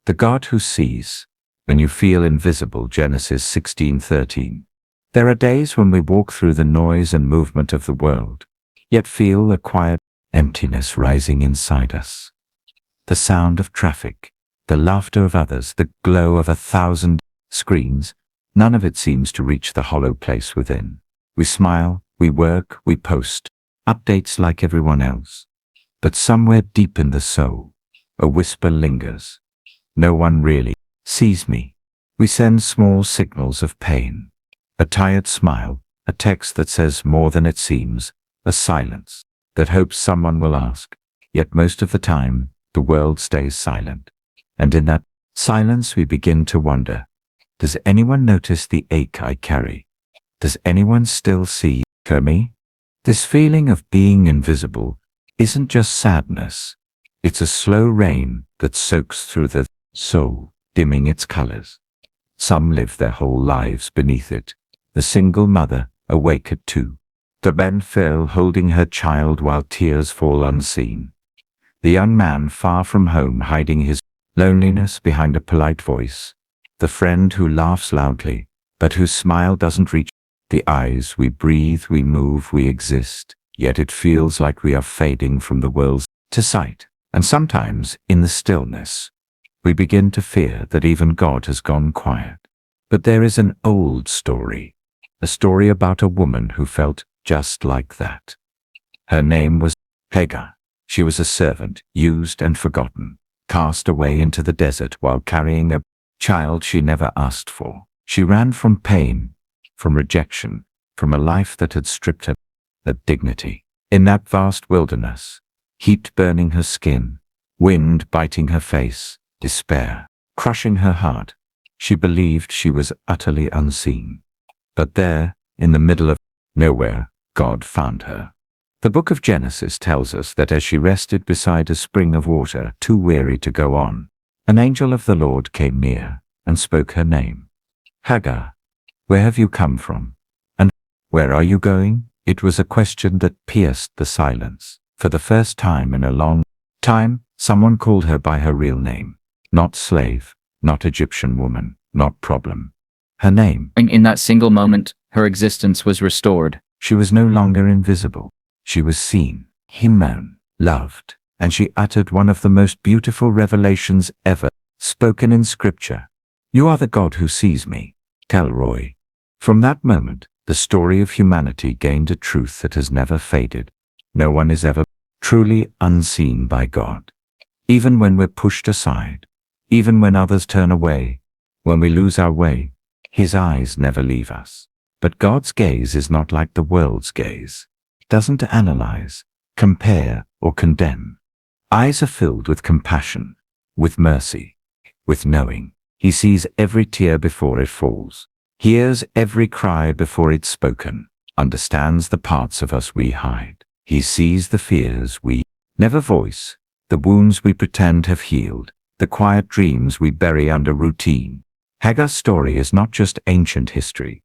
The God who sees. When you feel invisible, Genesis 16:13. There are days when we walk through the noise and movement of the world, yet feel a quiet emptiness rising inside us. The sound of traffic, the laughter of others, the glow of 1,000 screens, none of it seems to reach the hollow place within. We smile, we work, we post updates like everyone else. But somewhere deep in the soul, a whisper lingers. No one really sees me. We send small signals of pain. A tired smile, a text that says more than it seems, a silence that hopes someone will ask. Yet most of the time, the world stays silent. And in that silence we begin to wonder, does anyone notice the ache I carry? Does anyone still see me? This feeling of being invisible isn't just sadness. It's a slow rain that soaks through the soul, dimming its colors. Some live their whole lives beneath it. The single mother, awake at 2. The man fell holding her child while tears fall unseen. The young man far from home hiding his loneliness behind a polite voice. The friend who laughs loudly, but whose smile doesn't reach. The eyes, we breathe, we move, we exist, yet it feels like we are fading from the world to sight. And sometimes, in the stillness, we begin to fear that even God has gone quiet. But there is an old story, a story about a woman who felt just like that. Her name was Hagar. She was a servant, used and forgotten, cast away into the desert while carrying a child she never asked for. She ran from pain, from rejection, from a life that had stripped her of dignity. In that vast wilderness, heat burning her skin, wind biting her face, despair crushing her heart, she believed she was utterly unseen. But there, in the middle of nowhere, God found her. The book of Genesis tells us that as she rested beside a spring of water, too weary to go on, an angel of the Lord came near and spoke her name. Hagar, where have you come from? And where are you going? It was a question that pierced the silence. For the first time in a long time, someone called her by her real name. Not slave, not Egyptian woman, not problem. Her name. In that single moment, her existence was restored. She was no longer invisible. She was seen, known, loved, and she uttered one of the most beautiful revelations ever spoken in Scripture. You are the God who sees me, Roy. From that moment, the story of humanity gained a truth that has never faded. No one is ever truly unseen by God. Even when we're pushed aside, even when others turn away, when we lose our way, His eyes never leave us. But God's gaze is not like the world's gaze. It doesn't analyze, compare, or condemn. Eyes are filled with compassion, with mercy, with knowing. He sees every tear before it falls, hears every cry before it's spoken, understands the parts of us we hide. He sees the fears we never voice, the wounds we pretend have healed, the quiet dreams we bury under routine. Hagar's story is not just ancient history.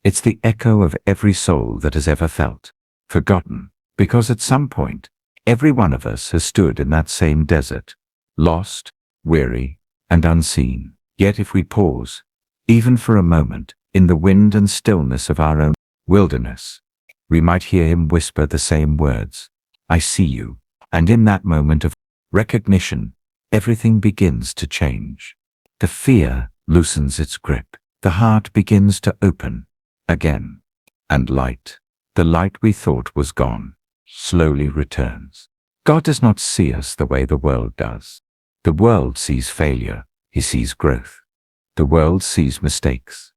It's the echo of every soul that has ever felt forgotten, because at some point, every one of us has stood in that same desert, lost, weary, and unseen. Yet if we pause, even for a moment, in the wind and stillness of our own wilderness, we might hear Him whisper the same words, I see you. And in that moment of recognition, everything begins to change. The fear loosens its grip. The heart begins to open again. And light, the light we thought was gone, slowly returns. God does not see us the way the world does. The world sees failure. He sees growth. The world sees mistakes.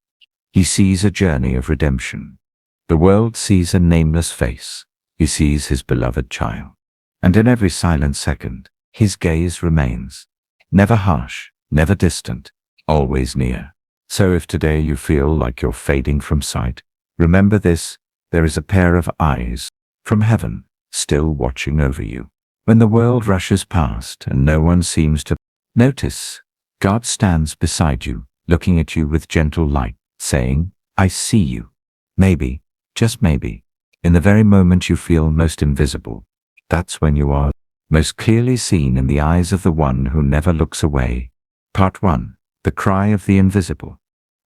He sees a journey of redemption. The world sees a nameless face. He sees His beloved child. And in every silent second, His gaze remains. Never harsh, never distant, always near. So if today you feel like you're fading from sight, remember this, there is a pair of eyes from heaven still watching over you. When the world rushes past and no one seems to notice, God stands beside you, looking at you with gentle light, saying, I see you. Maybe, just maybe, in the very moment you feel most invisible, that's when you are most clearly seen in the eyes of the one who never looks away, Part 1. The Cry of the Invisible.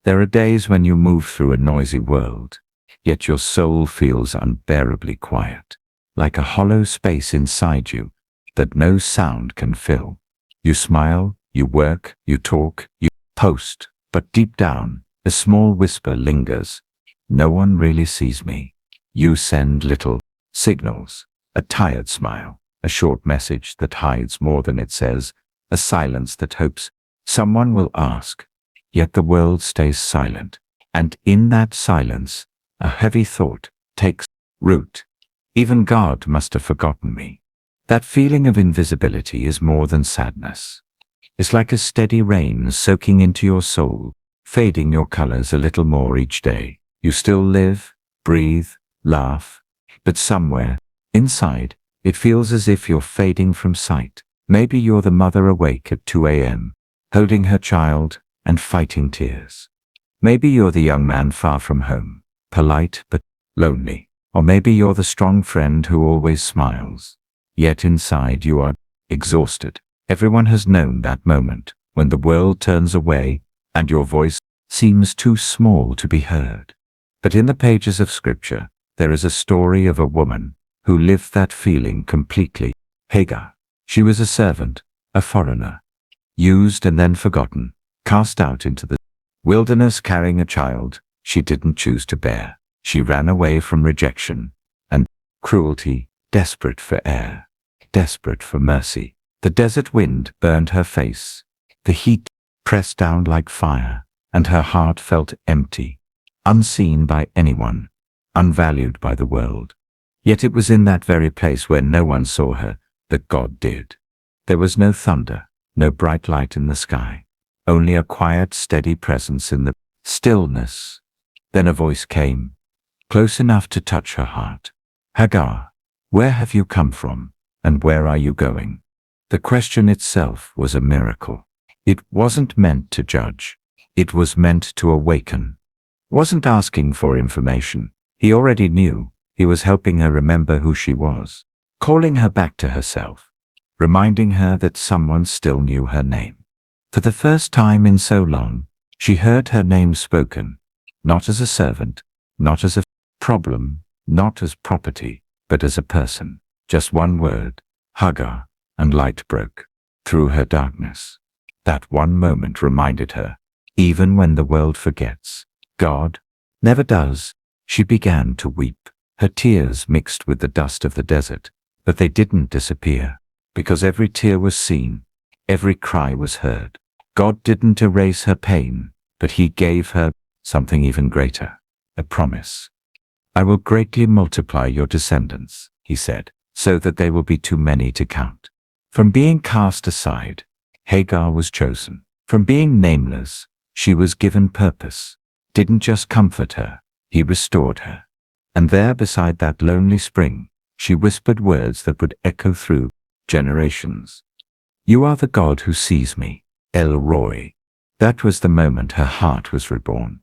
There are days when you move through a noisy world, yet your soul feels unbearably quiet, like a hollow space inside you that no sound can fill. You smile, you work, you talk, you post, but deep down, a small whisper lingers. No one really sees me. You send little signals, a tired smile, a short message that hides more than it says, a silence that hopes someone will ask. Yet the world stays silent, and in that silence, a heavy thought takes root. Even God must have forgotten me. That feeling of invisibility is more than sadness. It's like a steady rain soaking into your soul, fading your colors a little more each day. You still live, breathe, laugh, but somewhere, inside, it feels as if you're fading from sight. Maybe you're the mother awake at 2 a.m., holding her child and fighting tears. Maybe you're the young man far from home, polite but lonely. Or maybe you're the strong friend who always smiles. Yet inside you are exhausted. Everyone has known that moment when the world turns away and your voice seems too small to be heard. But in the pages of Scripture, there is a story of a woman who lived that feeling completely. Hagar. She was a servant, a foreigner, used and then forgotten, cast out into the wilderness carrying a child she didn't choose to bear. She ran away from rejection and cruelty, desperate for air, desperate for mercy. The desert wind burned her face. The heat pressed down like fire, and her heart felt empty, unseen by anyone, unvalued by the world. Yet it was in that very place where no one saw her that God did. There was no thunder, no bright light in the sky, only a quiet, steady presence in the stillness. Then a voice came, close enough to touch her heart. Hagar, where have you come from, and where are you going? The question itself was a miracle. It wasn't meant to judge. It was meant to awaken. Wasn't asking for information. He already knew. He was helping her remember who she was, calling her back to herself, reminding her that someone still knew her name. For the first time in so long, she heard her name spoken, not as a servant, not as a problem, not as property, but as a person. Just one word, Hagar, and light broke through her darkness. That one moment reminded her, even when the world forgets, God never does. She began to weep. Her tears mixed with the dust of the desert, but they didn't disappear, because every tear was seen, every cry was heard. God didn't erase her pain, but he gave her something even greater, a promise. I will greatly multiply your descendants, he said, so that they will be too many to count. From being cast aside, Hagar was chosen. From being nameless, she was given purpose. Didn't just comfort her, he restored her. And there beside that lonely spring, she whispered words that would echo through generations. You are the God who sees me, El Roy. That was the moment her heart was reborn.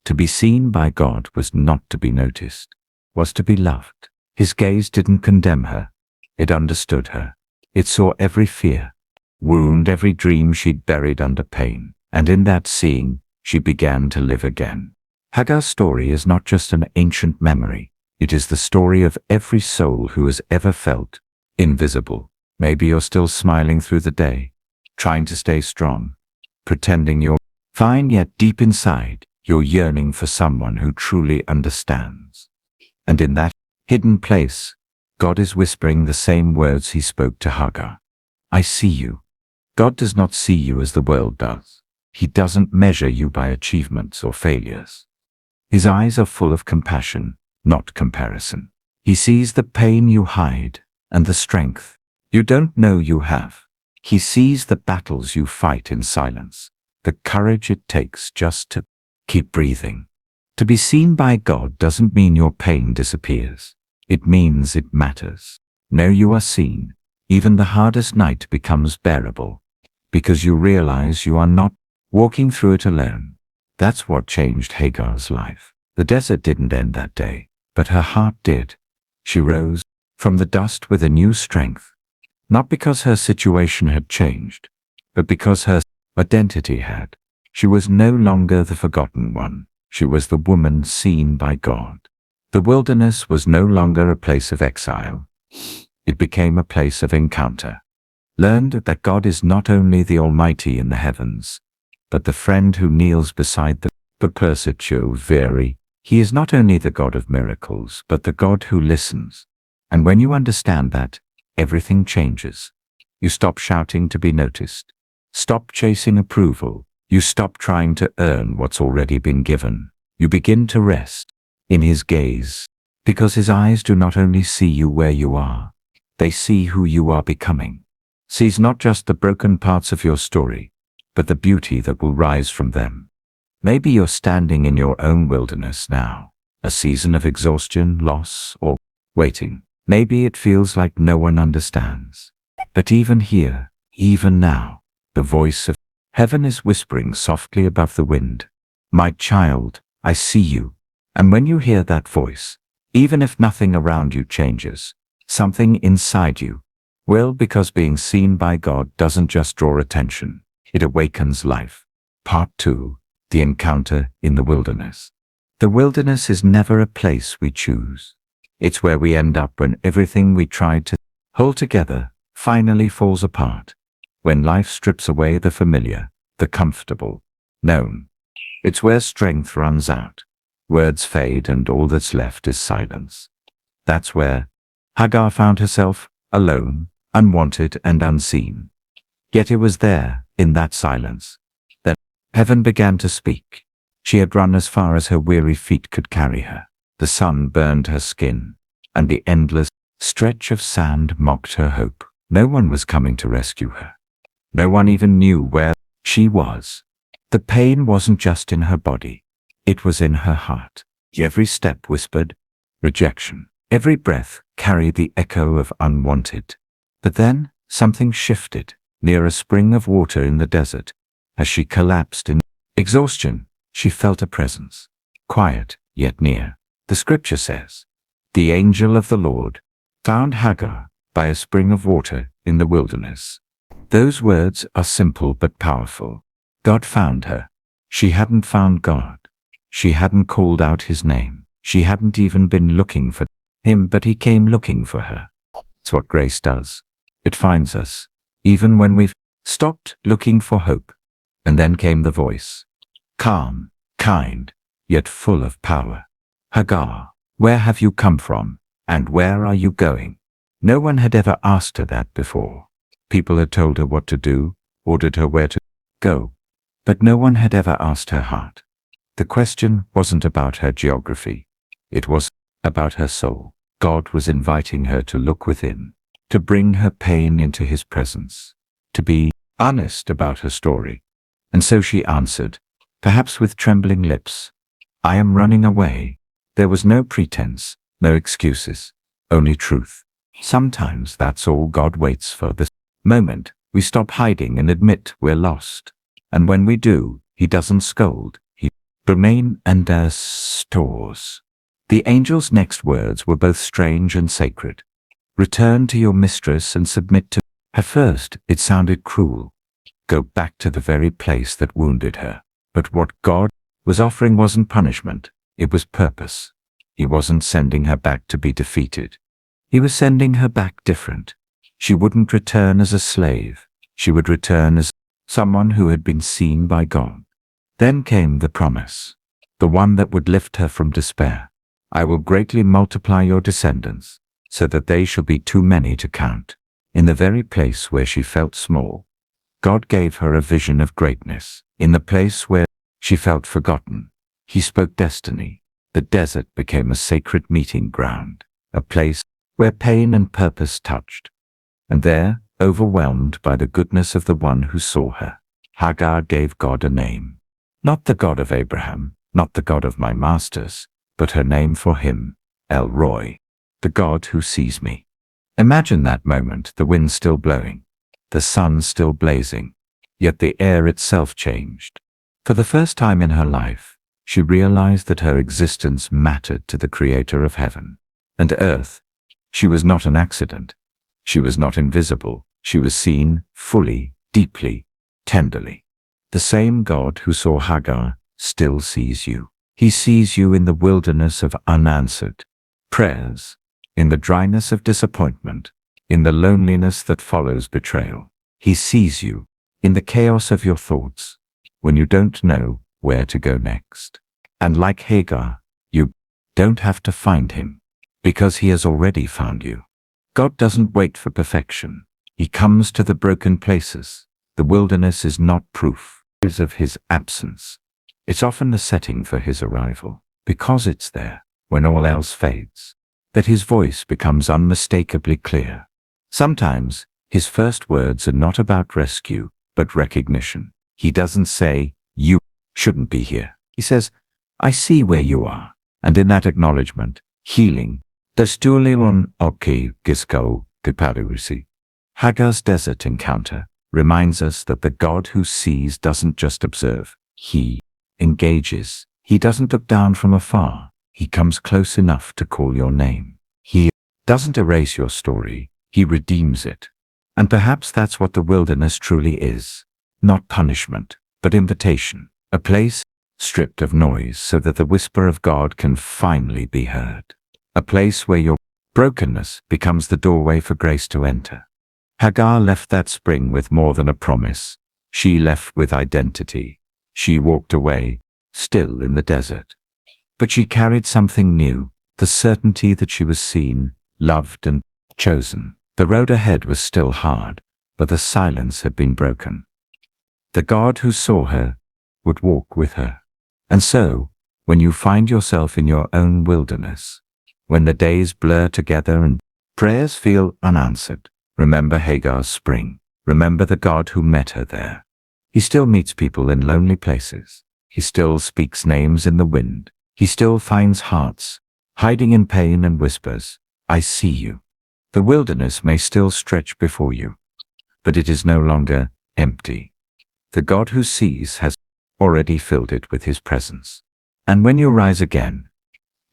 To be seen by God was not to be noticed, was to be loved. His gaze didn't condemn her. It understood her. It saw every fear, wound, every dream she'd buried under pain. And in that seeing, she began to live again. Hagar's story is not just an ancient memory. It is the story of every soul who has ever felt invisible. Maybe you're still smiling through the day, trying to stay strong, pretending you're fine, yet deep inside, you're yearning for someone who truly understands. And in that hidden place, God is whispering the same words he spoke to Hagar. I see you. God does not see you as the world does. He doesn't measure you by achievements or failures. His eyes are full of compassion, not comparison. He sees the pain you hide and the strength you don't know you have. He sees the battles you fight in silence, the courage it takes just to keep breathing. To be seen by God doesn't mean your pain disappears. It means it matters. Now you are seen. Even the hardest night becomes bearable, because you realize you are not walking through it alone. That's what changed Hagar's life. The desert didn't end that day, but her heart did. She rose from the dust with a new strength, not because her situation had changed, but because her Identity had. She was no longer the forgotten one. She was the woman seen by God. The wilderness was no longer a place of exile. It became a place of encounter. Learned that God is not only the Almighty in the heavens, but the friend who kneels beside the persecutor vary. He is not only the God of miracles, but the God who listens. And when you understand that, everything changes. You stop shouting to be noticed. Stop chasing approval. You stop trying to earn what's already been given. You begin to rest in His gaze, because His eyes do not only see you where you are, they see who you are becoming. Sees not just the broken parts of your story, but the beauty that will rise from them. Maybe you're standing in your own wilderness now, a season of exhaustion, loss, or waiting. Maybe it feels like no one understands. But even here, even now, the voice of heaven is whispering softly above the wind. My child, I see you. And when you hear that voice, even if nothing around you changes, something inside you will, because being seen by God doesn't just draw attention, it awakens life. Part 2. The encounter in the wilderness. The wilderness is never a place we choose. It's where we end up when everything we tried to hold together finally falls apart. When life strips away the familiar, the comfortable, known. It's where strength runs out. Words fade and all that's left is silence. That's where Hagar found herself, alone, unwanted and unseen. Yet it was there, in that silence, that heaven began to speak. She had run as far as her weary feet could carry her. The sun burned her skin, and the endless stretch of sand mocked her hope. No one was coming to rescue her. No one even knew where she was. The pain wasn't just in her body. It was in her heart. Every step whispered rejection. Every breath carried the echo of unwanted. But then something shifted near a spring of water in the desert. As she collapsed in exhaustion, she felt a presence, quiet yet near. The scripture says, "The angel of the Lord found Hagar by a spring of water in the wilderness." Those words are simple but powerful. God found her. She hadn't found God. She hadn't called out His name. She hadn't even been looking for Him, but He came looking for her. It's what grace does. It finds us, even when we've stopped looking for hope. And then came the voice, calm, kind, yet full of power. Hagar, where have you come from, and where are you going? No one had ever asked her that before. People had told her what to do, ordered her where to go, but no one had ever asked her heart. The question wasn't about her geography. It was about her soul. God was inviting her to look within, to bring her pain into His presence, to be honest about her story. And so she answered, perhaps with trembling lips, "I am running away." There was no pretense, no excuses, only truth. Sometimes that's all God waits for, this moment we stop hiding and admit we're lost. And when we do, He doesn't scold, He remains and restores. The angel's next words were both strange and sacred. Return to your mistress and submit to her. First, it sounded cruel. Go back to the very place that wounded her. But what God was offering wasn't punishment, it was purpose. He wasn't sending her back to be defeated. He was sending her back different. She wouldn't return as a slave. She would return as someone who had been seen by God. Then came the promise, the one that would lift her from despair. I will greatly multiply your descendants, so that they shall be too many to count. In the very place where she felt small, God gave her a vision of greatness. In the place where she felt forgotten, He spoke destiny. The desert became a sacred meeting ground, a place where pain and purpose touched. And there, overwhelmed by the goodness of the one who saw her, Hagar gave God a name. Not the God of Abraham, not the God of my masters, but her name for Him, El Roy, the God who sees me. Imagine that moment, the wind still blowing, the sun still blazing, yet the air itself changed. For the first time in her life, she realized that her existence mattered to the Creator of heaven and earth. She was not an accident. She was not invisible. She was seen fully, deeply, tenderly. The same God who saw Hagar still sees you. He sees you in the wilderness of unanswered prayers, in the dryness of disappointment, in the loneliness that follows betrayal. He sees you in the chaos of your thoughts, when you don't know where to go next. And like Hagar, you don't have to find him, because he has already found you. God doesn't wait for perfection. He comes to the broken places. The wilderness is not proof of his absence. It's often the setting for his arrival, because it's there, when all else fades, that his voice becomes unmistakably clear. Sometimes, his first words are not about rescue, but recognition. He doesn't say, "You shouldn't be here." He says, "I see where you are." And in that acknowledgement, healing, Dastulion oki gisko kiparusi. Hagar's desert encounter reminds us that the God who sees doesn't just observe, he engages. He doesn't look down from afar. He comes close enough to call your name. He doesn't erase your story. He redeems it. And perhaps that's what the wilderness truly is. Not punishment, but invitation. A place stripped of noise so that the whisper of God can finally be heard. A place where your brokenness becomes the doorway for grace to enter. Hagar left that spring with more than a promise. She left with identity. She walked away, still in the desert. But she carried something new, the certainty that she was seen, loved, and chosen. The road ahead was still hard, but the silence had been broken. The God who saw her would walk with her. And so, when you find yourself in your own wilderness, when the days blur together and prayers feel unanswered, remember Hagar's spring. Remember the God who met her there. He still meets people in lonely places. He still speaks names in the wind. He still finds hearts hiding in pain and whispers, "I see you." The wilderness may still stretch before you, but it is no longer empty. The God who sees has already filled it with his presence. And when you rise again,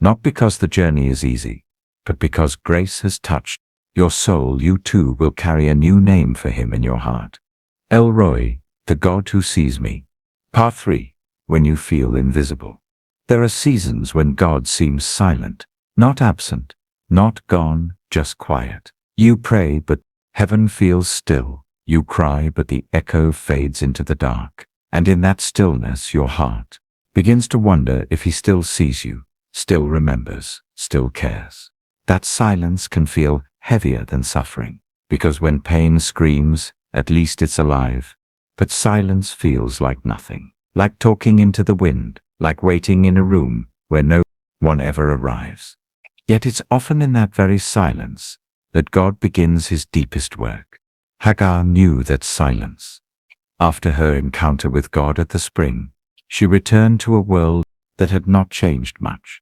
not because the journey is easy, but because grace has touched your soul, you too will carry a new name for him in your heart. El Roi, the God who sees me. Part 3. When you feel invisible. There are seasons when God seems silent, not absent, not gone, just quiet. You pray, but heaven feels still. You cry, but the echo fades into the dark. And in that stillness, your heart begins to wonder if he still sees you, still remembers, still cares. That silence can feel heavier than suffering, because when pain screams, at least it's alive. But silence feels like nothing, like talking into the wind, like waiting in a room where no one ever arrives. Yet it's often in that very silence that God begins his deepest work. Hagar knew that silence. After her encounter with God at the spring, she returned to a world that had not changed much.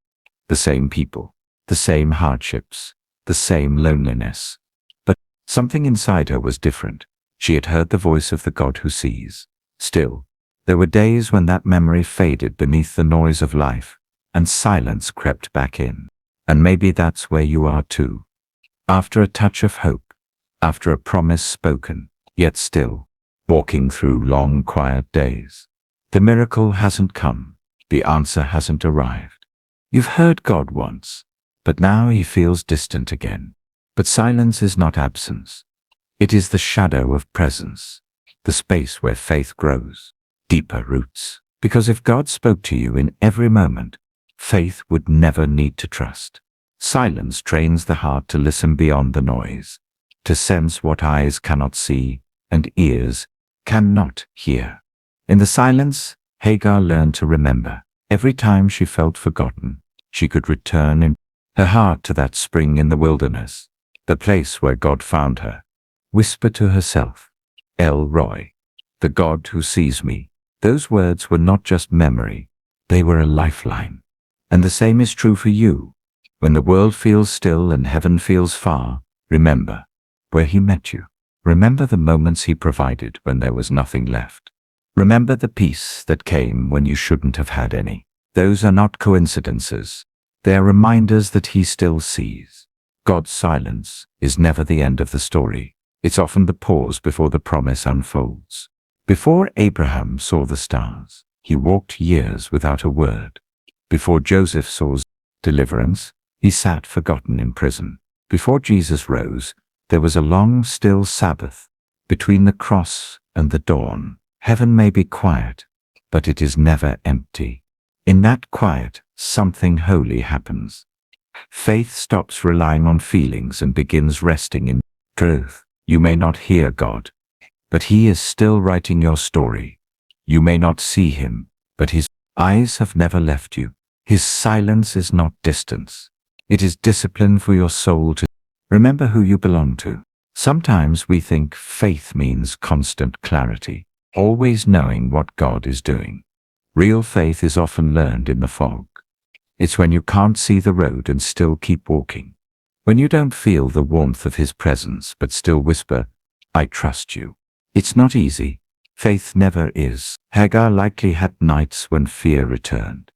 The same people, the same hardships, the same loneliness. But something inside her was different. She had heard the voice of the God who sees. Still, there were days when that memory faded beneath the noise of life, and silence crept back in. And maybe that's where you are too. After a touch of hope, after a promise spoken, yet still, walking through long, quiet days. The miracle hasn't come. The answer hasn't arrived. You've heard God once, but now he feels distant again. But silence is not absence. It is the shadow of presence, the space where faith grows, deeper roots. Because if God spoke to you in every moment, faith would never need to trust. Silence trains the heart to listen beyond the noise, to sense what eyes cannot see and ears cannot hear. In the silence, Hagar learned to remember. Every time she felt forgotten, she could return in her heart to that spring in the wilderness, the place where God found her. Whisper to herself, El Roi, the God who sees me. Those words were not just memory, they were a lifeline. And the same is true for you. When the world feels still and heaven feels far, remember where he met you. Remember the moments he provided when there was nothing left. Remember the peace that came when you shouldn't have had any. Those are not coincidences. They are reminders that he still sees. God's silence is never the end of the story. It's often the pause before the promise unfolds. Before Abraham saw the stars, he walked years without a word. Before Joseph saw deliverance, he sat forgotten in prison. Before Jesus rose, there was a long, still Sabbath. Between the cross and the dawn, heaven may be quiet, but it is never empty. In that quiet, something holy happens. Faith stops relying on feelings and begins resting in truth. You may not hear God, but He is still writing your story. You may not see Him, but His eyes have never left you. His silence is not distance. It is discipline for your soul to remember who you belong to. Sometimes we think faith means constant clarity, always knowing what God is doing. Real faith is often learned in the fog. It's when you can't see the road and still keep walking. When you don't feel the warmth of His presence but still whisper, "I trust you." It's not easy. Faith never is. Hagar likely had nights when fear returned,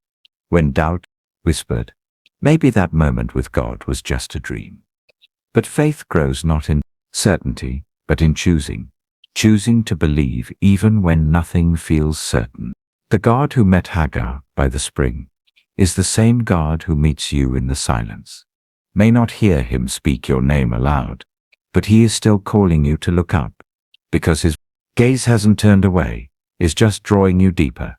when doubt whispered. Maybe that moment with God was just a dream. But faith grows not in certainty, but in choosing to believe even when nothing feels certain. The God who met Hagar by the spring is the same God who meets you in the silence. May not hear Him speak your name aloud, but He is still calling you to look up, because His gaze hasn't turned away, is just drawing you deeper.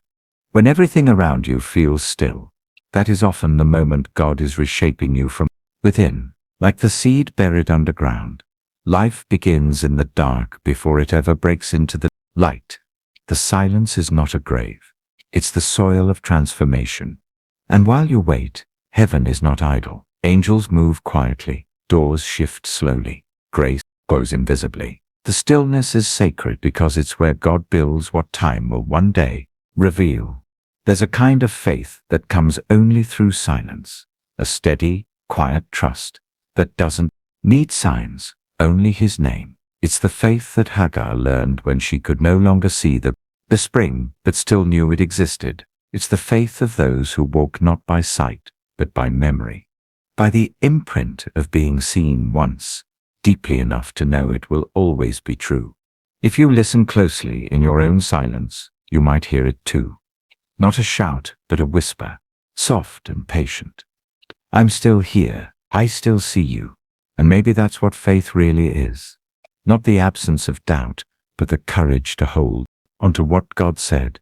When everything around you feels still, that is often the moment God is reshaping you from within, like the seed buried underground. Life begins in the dark before it ever breaks into the light. The silence is not a grave. It's the soil of transformation. And while you wait, heaven is not idle. Angels move quietly, doors shift slowly, grace grows invisibly. The stillness is sacred because it's where God builds what time will one day reveal. There's a kind of faith that comes only through silence, a steady, quiet trust that doesn't need signs, only His name. It's the faith that Hagar learned when she could no longer see the spring, but still knew it existed. It's the faith of those who walk not by sight, but by memory, by the imprint of being seen once, deeply enough to know it will always be true. If you listen closely in your own silence, you might hear it too. Not a shout, but a whisper, soft and patient. I'm still here. I still see you. And maybe that's what faith really is. Not the absence of doubt, but the courage to hold onto what God said,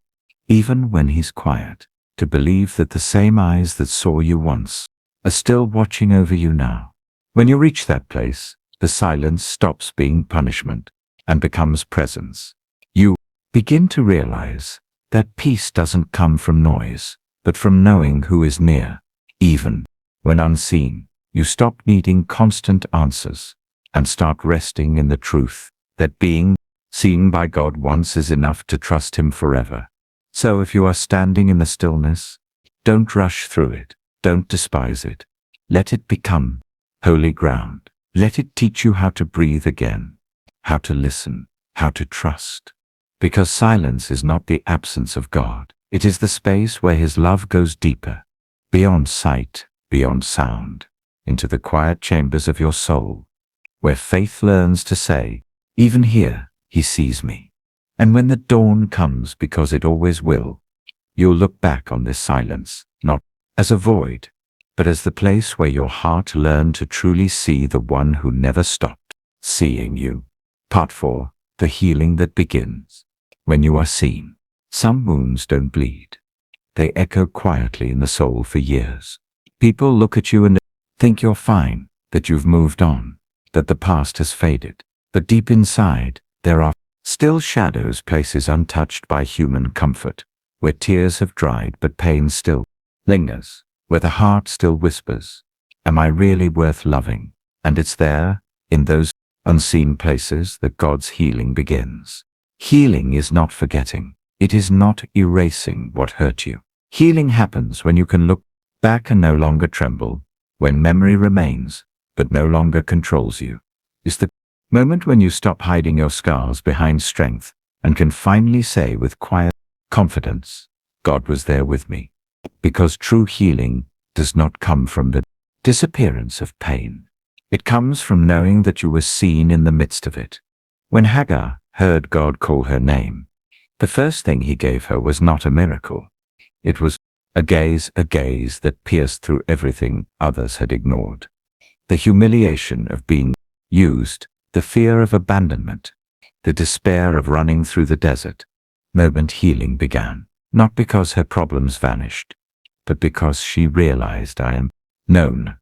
even when He's quiet, to believe that the same eyes that saw you once are still watching over you now. When you reach that place, the silence stops being punishment and becomes presence. You begin to realize that peace doesn't come from noise, but from knowing who is near, even when unseen. You stop needing constant answers and start resting in the truth that being seen by God once is enough to trust Him forever. So if you are standing in the stillness, don't rush through it. Don't despise it. Let it become holy ground. Let it teach you how to breathe again, how to listen, how to trust. Because silence is not the absence of God. It is the space where His love goes deeper, beyond sight, beyond sound, into the quiet chambers of your soul, where faith learns to say, even here, He sees me. And when the dawn comes, because it always will, you'll look back on this silence, not as a void, but as the place where your heart learned to truly see the one who never stopped seeing you. Part 4. The healing that begins when you are seen. Some wounds don't bleed. They echo quietly in the soul for years. People look at you and think you're fine, that you've moved on, that the past has faded. But deep inside, there are still shadows, places untouched by human comfort, where tears have dried but pain still lingers, where the heart still whispers, "Am I really worth loving?" And it's there, in those unseen places, that God's healing begins. Healing is not forgetting. It is not erasing what hurt you. Healing happens when you can look back and no longer tremble, when memory remains, but no longer controls you. It's the moment when you stop hiding your scars behind strength and can finally say with quiet confidence, God was there with me. Because true healing does not come from the disappearance of pain. It comes from knowing that you were seen in the midst of it. When Hagar heard God call her name, The first thing he gave her was not a miracle. It was a gaze that pierced through everything others had ignored. The humiliation of being used, the fear of abandonment, the despair of running through the desert. Moment healing began, not because her problems vanished, but because she realized, I am known,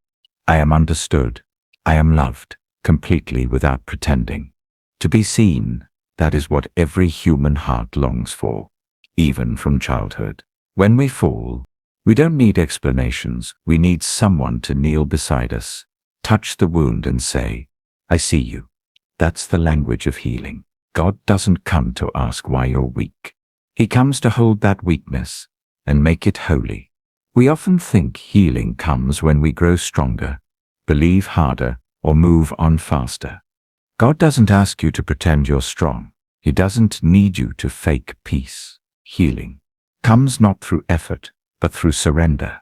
I am understood, I am loved, completely without pretending. To be seen, that is what every human heart longs for, even from childhood. When we fall, we don't need explanations, we need someone to kneel beside us, touch the wound and say, I see you. That's the language of healing. God doesn't come to ask why you're weak. He comes to hold that weakness and make it holy. We often think healing comes when we grow stronger, believe harder, or move on faster. God doesn't ask you to pretend you're strong. He doesn't need you to fake peace. Healing comes not through effort, but through surrender,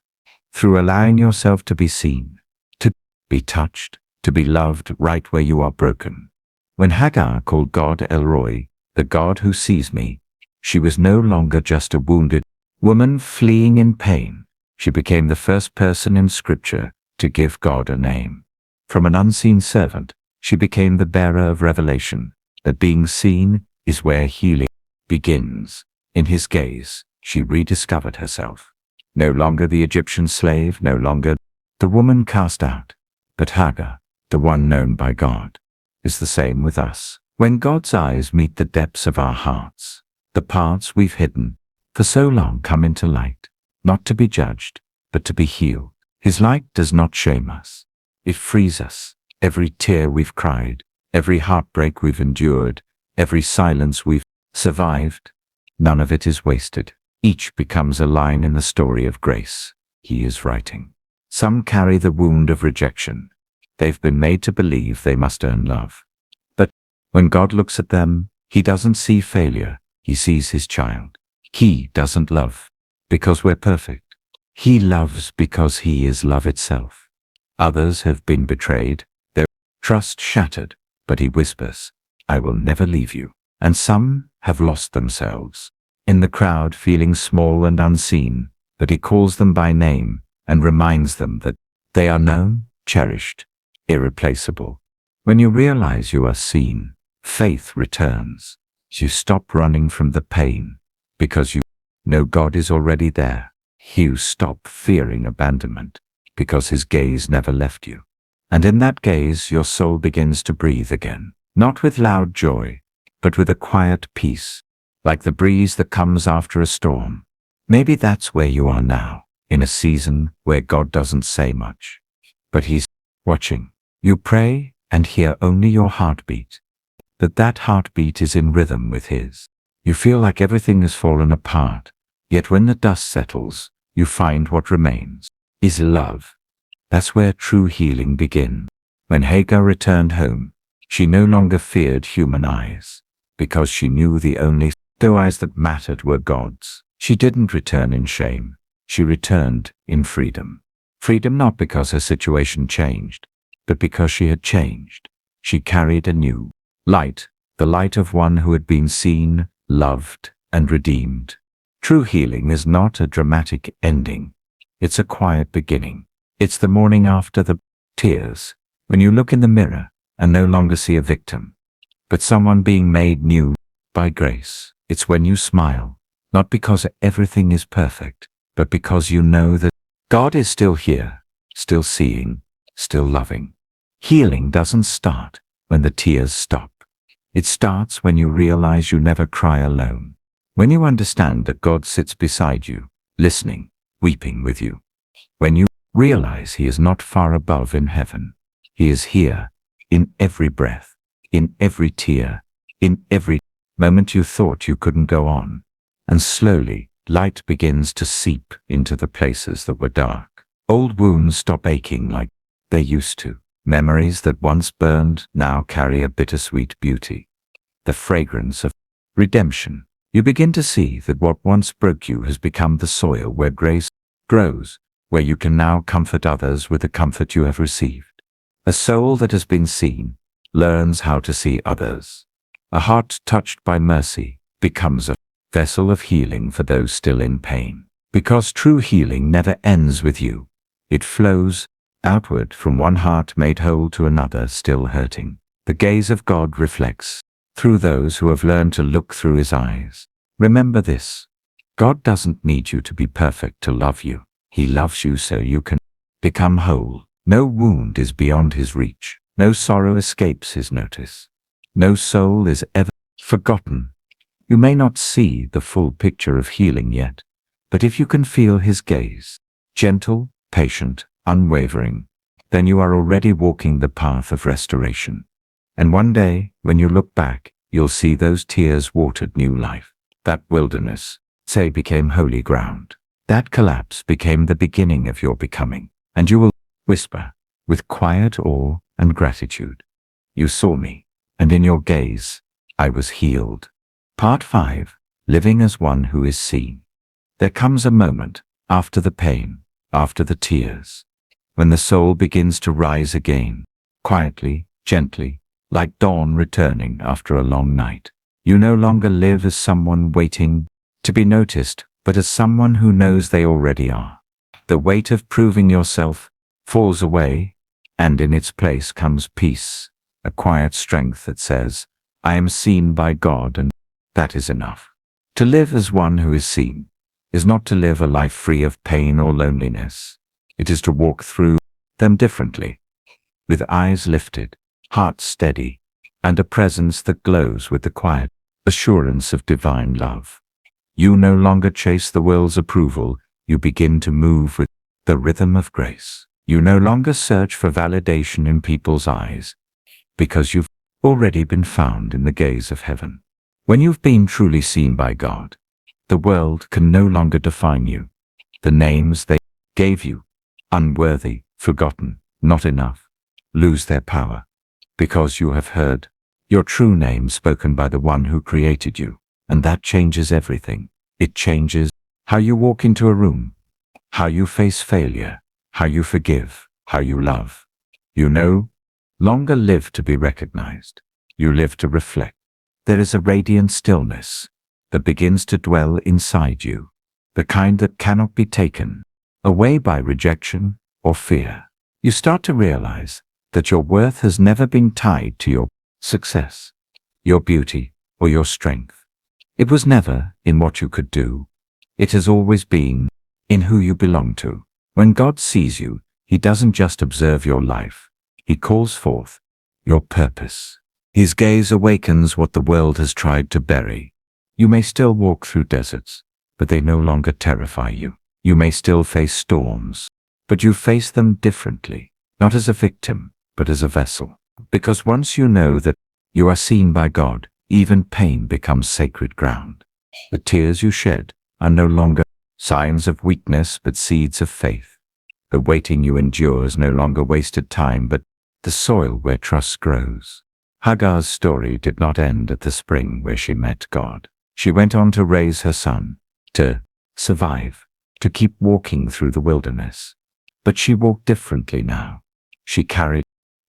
through allowing yourself to be seen, to be touched, to be loved right where you are broken. When Hagar called God El Roi, the God who sees me, she was no longer just a wounded woman fleeing in pain. She became the first person in Scripture to give God a name. From an unseen servant, she became the bearer of revelation, that being seen is where healing begins. In his gaze, she rediscovered herself. No longer the Egyptian slave, no longer the woman cast out, but Hagar, the one known by God. Is the same with us. When God's eyes meet the depths of our hearts, the parts we've hidden for so long come into light, not to be judged, but to be healed. His light does not shame us. It frees us. Every tear we've cried, every heartbreak we've endured, every silence we've survived, none of it is wasted. Each becomes a line in the story of grace he is writing. Some carry the wound of rejection. They've been made to believe they must earn love. But when God looks at them, he doesn't see failure. He sees his child. He doesn't love because we're perfect. He loves because he is love itself. Others have been betrayed, their trust shattered, but he whispers, I will never leave you. And some have lost themselves in the crowd, feeling small and unseen, but he calls them by name and reminds them that they are known, cherished, irreplaceable. When you realize you are seen, faith returns. You stop running from the pain because you know God is already there. You stop fearing abandonment because his gaze never left you. And in that gaze, your soul begins to breathe again, not with loud joy, but with a quiet peace, like the breeze that comes after a storm. Maybe that's where you are now, in a season where God doesn't say much, but he's watching. You pray and hear only your heartbeat, but that heartbeat is in rhythm with his. You feel like everything has fallen apart, yet when the dust settles, you find what remains is love. That's where true healing begins. When Hagar returned home, she no longer feared human eyes, because she knew the only eyes that mattered were God's. She didn't return in shame. She returned in freedom. Freedom not because her situation changed, but because she had changed. She carried a new light, the light of one who had been seen, loved, and redeemed. True healing is not a dramatic ending. It's a quiet beginning. It's the morning after the tears, when you look in the mirror and no longer see a victim, but someone being made new by grace. It's when you smile, not because everything is perfect, but because you know that God is still here, still seeing, still loving. Healing doesn't start when the tears stop. It starts when you realize you never cry alone. When you understand that God sits beside you, listening, weeping with you. When you realize he is not far above in heaven. He is here, in every breath, in every tear, in every moment you thought you couldn't go on. And slowly, light begins to seep into the places that were dark. Old wounds stop aching like they used to. Memories that once burned now carry a bittersweet beauty. The fragrance of redemption. You begin to see that what once broke you has become the soil where grace grows, where you can now comfort others with the comfort you have received. A soul that has been seen learns how to see others. A heart touched by mercy becomes a vessel of healing for those still in pain. Because true healing never ends with you. It flows outward from one heart made whole to another still hurting. The gaze of God reflects through those who have learned to look through his eyes. Remember this. God doesn't need you to be perfect to love you. He loves you so you can become whole. No wound is beyond his reach. No sorrow escapes his notice. No soul is ever forgotten. You may not see the full picture of healing yet, but if you can feel his gaze, gentle, patient, unwavering, then you are already walking the path of restoration. And one day, when you look back, you'll see those tears watered new life. That wilderness, say, became holy ground. That collapse became the beginning of your becoming. And you will whisper, with quiet awe and gratitude, "You saw me, and in your gaze, I was healed." Part 5. Living as one who is seen. There comes a moment, after the pain, after the tears, when the soul begins to rise again, quietly, gently, like dawn returning after a long night. You no longer live as someone waiting to be noticed, but as someone who knows they already are. The weight of proving yourself falls away, and in its place comes peace, a quiet strength that says, "I am seen by God, and that is enough." To live as one who is seen is not to live a life free of pain or loneliness. It is to walk through them differently, with eyes lifted, heart steady, and a presence that glows with the quiet assurance of divine love. You no longer chase the world's approval. You begin to move with the rhythm of grace. You no longer search for validation in people's eyes, because you've already been found in the gaze of heaven. When you've been truly seen by God, the world can no longer define you. The names they gave you, unworthy, forgotten, not enough, lose their power, because you have heard your true name spoken by the one who created you. And that changes everything. It changes how you walk into a room, how you face failure, how you forgive, how you love. You no longer live to be recognized. You live to reflect. There is a radiant stillness that begins to dwell inside you, the kind that cannot be taken away by rejection or fear. You start to realize that your worth has never been tied to your success, your beauty, or your strength. It was never in what you could do. It has always been in who you belong to. When God sees you, he doesn't just observe your life. He calls forth your purpose. His gaze awakens what the world has tried to bury. You may still walk through deserts, but they no longer terrify you. You may still face storms, but you face them differently, not as a victim, but as a vessel. Because once you know that you are seen by God, even pain becomes sacred ground. The tears you shed are no longer signs of weakness, but seeds of faith. The waiting you endure is no longer wasted time, but the soil where trust grows. Hagar's story did not end at the spring where she met God. She went on to raise her son, to survive, to keep walking through the wilderness. But she walked differently now. She carried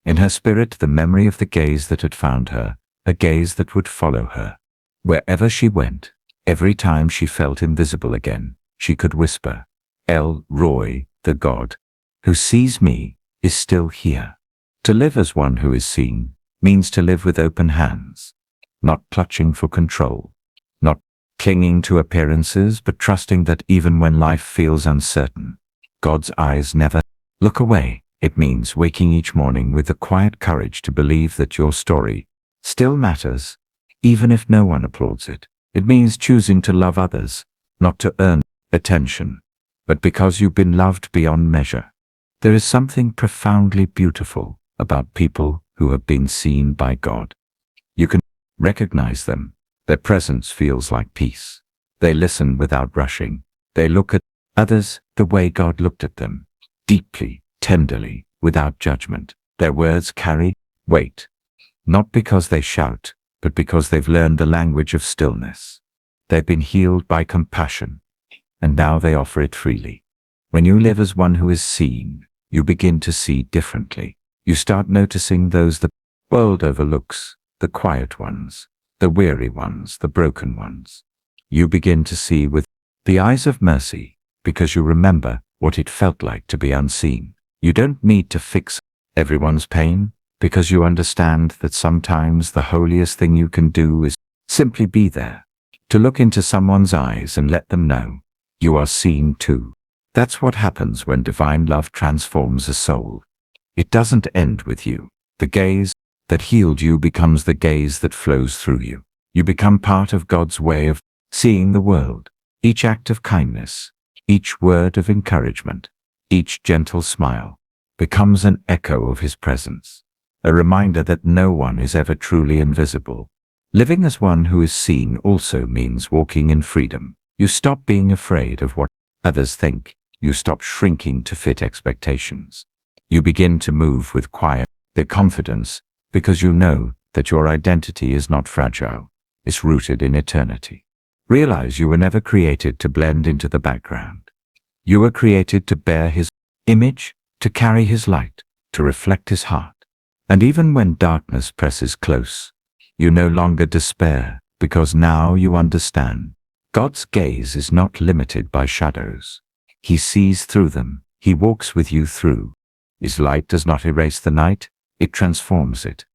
in her spirit the memory of the gaze that had found her, a gaze that would follow her. Wherever she went, every time she felt invisible again, she could whisper, "El Roy, the God who sees me, is still here." To live as one who is seen means to live with open hands, not clutching for control, not clinging to appearances, but trusting that even when life feels uncertain, God's eyes never look away. It means waking each morning with the quiet courage to believe that your story still matters, even if no one applauds it. It means choosing to love others, not to earn attention, but because you've been loved beyond measure. There is something profoundly beautiful about people who have been seen by God. You can recognize them. Their presence feels like peace. They listen without rushing. They look at others the way God looked at them, deeply, tenderly, without judgment. Their words carry weight, not because they shout, but because they've learned the language of stillness. They've been healed by compassion, and now they offer it freely. When you live as one who is seen, you begin to see differently. You start noticing those the world overlooks, the quiet ones, the weary ones, the broken ones. You begin to see with the eyes of mercy, because you remember what it felt like to be unseen. You don't need to fix everyone's pain, because you understand that sometimes the holiest thing you can do is simply be there, to look into someone's eyes and let them know you are seen too. That's what happens when divine love transforms a soul. It doesn't end with you. The gaze that healed you becomes the gaze that flows through you. You become part of God's way of seeing the world. Each act of kindness, each word of encouragement, each gentle smile becomes an echo of His presence, a reminder that no one is ever truly invisible. Living as one who is seen also means walking in freedom. You stop being afraid of what others think. You stop shrinking to fit expectations. You begin to move with quiet confidence, because you know that your identity is not fragile. It's rooted in eternity. Realize you were never created to blend into the background. You were created to bear His image, to carry His light, to reflect His heart. And even when darkness presses close, you no longer despair, because now you understand. God's gaze is not limited by shadows. He sees through them. He walks with you through. His light does not erase the night, it transforms it.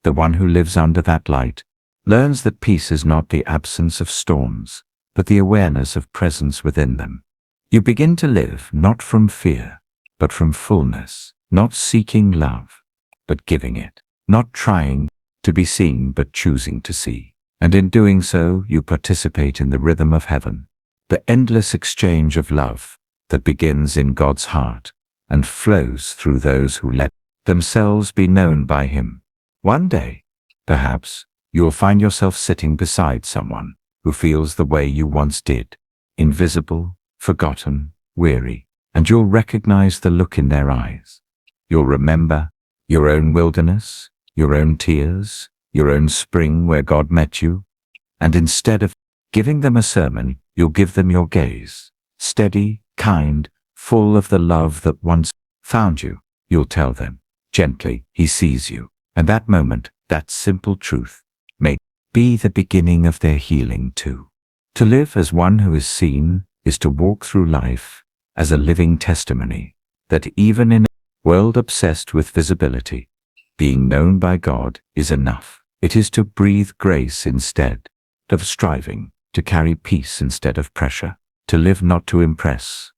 The one who lives under that light learns that peace is not the absence of storms, but the awareness of presence within them. You begin to live not from fear, but from fullness, not seeking love, but giving it, not trying to be seen, but choosing to see. And in doing so, you participate in the rhythm of heaven, the endless exchange of love that begins in God's heart and flows through those who let themselves be known by Him. One day, perhaps, you'll find yourself sitting beside someone who feels the way you once did, invisible, forgotten, weary, and you'll recognize the look in their eyes. You'll remember your own wilderness, your own tears, your own spring where God met you, and instead of giving them a sermon, you'll give them your gaze, steady, kind, full of the love that once found you. You'll tell them, gently, He sees you. And that moment, that simple truth, may be the beginning of their healing too. To live as one who is seen is to walk through life as a living testimony that even in a world obsessed with visibility, being known by God is enough. It is to breathe grace instead of striving, to carry peace instead of pressure, to live not to impress,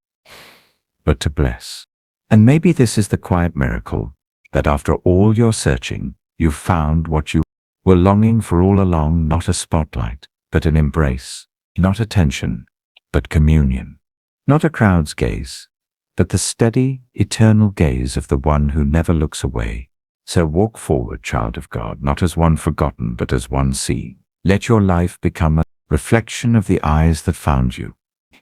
but to bless. And maybe this is the quiet miracle, that after all your searching, you found what you were longing for all along, not a spotlight, but an embrace, not attention, but communion, not a crowd's gaze, but the steady, eternal gaze of the one who never looks away. So walk forward, child of God, not as one forgotten, but as one seen. Let your life become a reflection of the eyes that found you,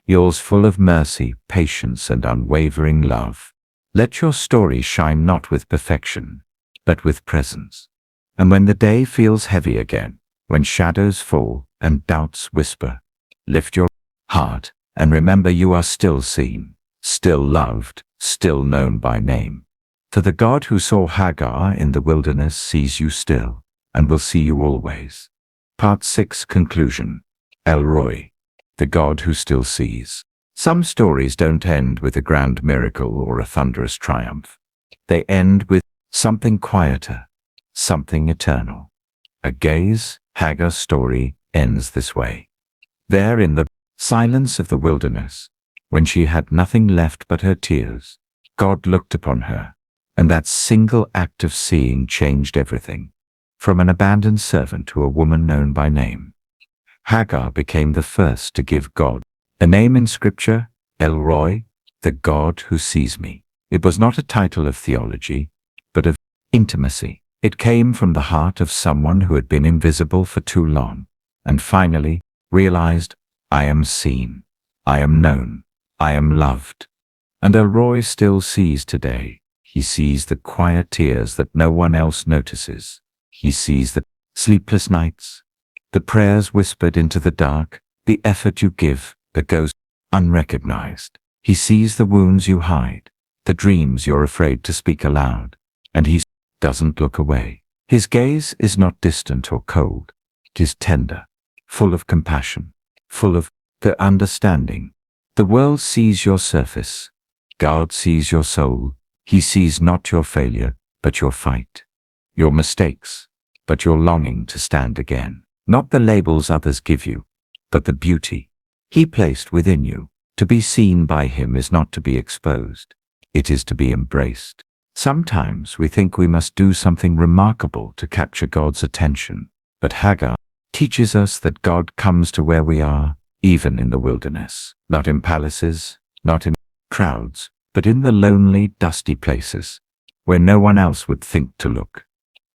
yours full of mercy, patience, and unwavering love. Let your story shine not with perfection, but with presence. And when the day feels heavy again, when shadows fall and doubts whisper, lift your heart and remember you are still seen, still loved, still known by name. For the God who saw Hagar in the wilderness sees you still, and will see you always. Part 6 Conclusion. El Roi, the God who still sees. Some stories don't end with a grand miracle or a thunderous triumph. They end with something quieter, something eternal. A gaze. Hagar's story ends this way. There in the silence of the wilderness, when she had nothing left but her tears, God looked upon her, and that single act of seeing changed everything. From an abandoned servant to a woman known by name, Hagar became the first to give God a name in Scripture, El Roi, the God who sees me. It was not a title of theology, but of intimacy. It came from the heart of someone who had been invisible for too long, and finally realized, I am seen, I am known, I am loved. And El Roi still sees today. He sees the quiet tears that no one else notices. He sees the sleepless nights, the prayers whispered into the dark, the effort you give that goes unrecognized. He sees the wounds you hide, the dreams you're afraid to speak aloud, and He doesn't look away. His gaze is not distant or cold. It is tender, full of compassion, full of the understanding. The world sees your surface. God sees your soul. He sees not your failure, but your fight. Your mistakes, but your longing to stand again. Not the labels others give you, but the beauty He placed within you. To be seen by Him is not to be exposed. It is to be embraced. Sometimes we think we must do something remarkable to capture God's attention, but Hagar teaches us that God comes to where we are, even in the wilderness. Not in palaces, not in crowds, but in the lonely, dusty places, where no one else would think to look.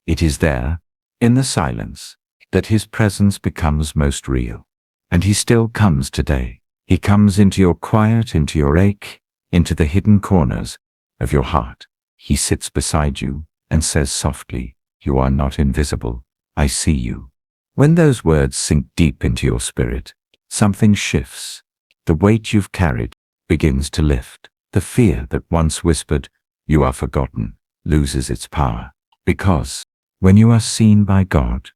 It is there, in the silence, that His presence becomes most real. And He still comes today. He comes into your quiet, into your ache, into the hidden corners of your heart. He sits beside you and says softly, "You are not invisible. I see you." When those words sink deep into your spirit, something shifts. The weight you've carried begins to lift. The fear that once whispered, "You are forgotten," loses its power. Because when you are seen by God,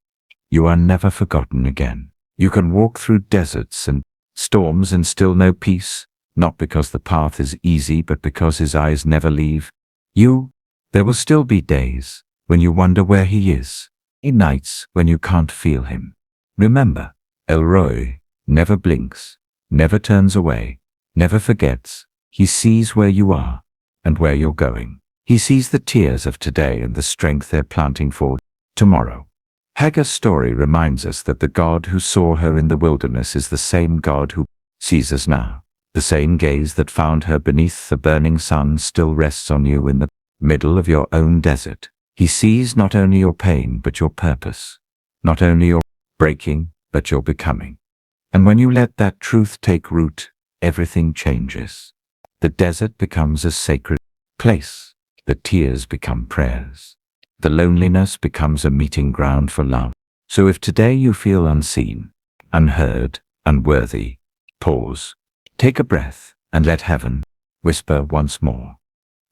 you are never forgotten again. You can walk through deserts and storms and still know peace, not because the path is easy, but because His eyes never leave you. There will still be days when you wonder where He is, nights when you can't feel Him. Remember, El Roi never blinks, never turns away, never forgets. He sees where you are and where you're going. He sees the tears of today and the strength they're planting for tomorrow. Hagar's story reminds us that the God who saw her in the wilderness is the same God who sees us now. The same gaze that found her beneath the burning sun still rests on you in the middle of your own desert. He sees not only your pain, but your purpose. Not only your breaking, but your becoming. And when you let that truth take root, everything changes. The desert becomes a sacred place. The tears become prayers. The loneliness becomes a meeting ground for love. So if today you feel unseen, unheard, unworthy, pause, take a breath, and let heaven whisper once more,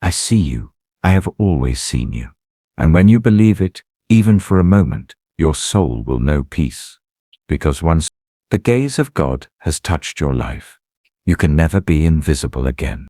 "I see you. I have always seen you." And when you believe it, even for a moment, your soul will know peace. Because once the gaze of God has touched your life, you can never be invisible again.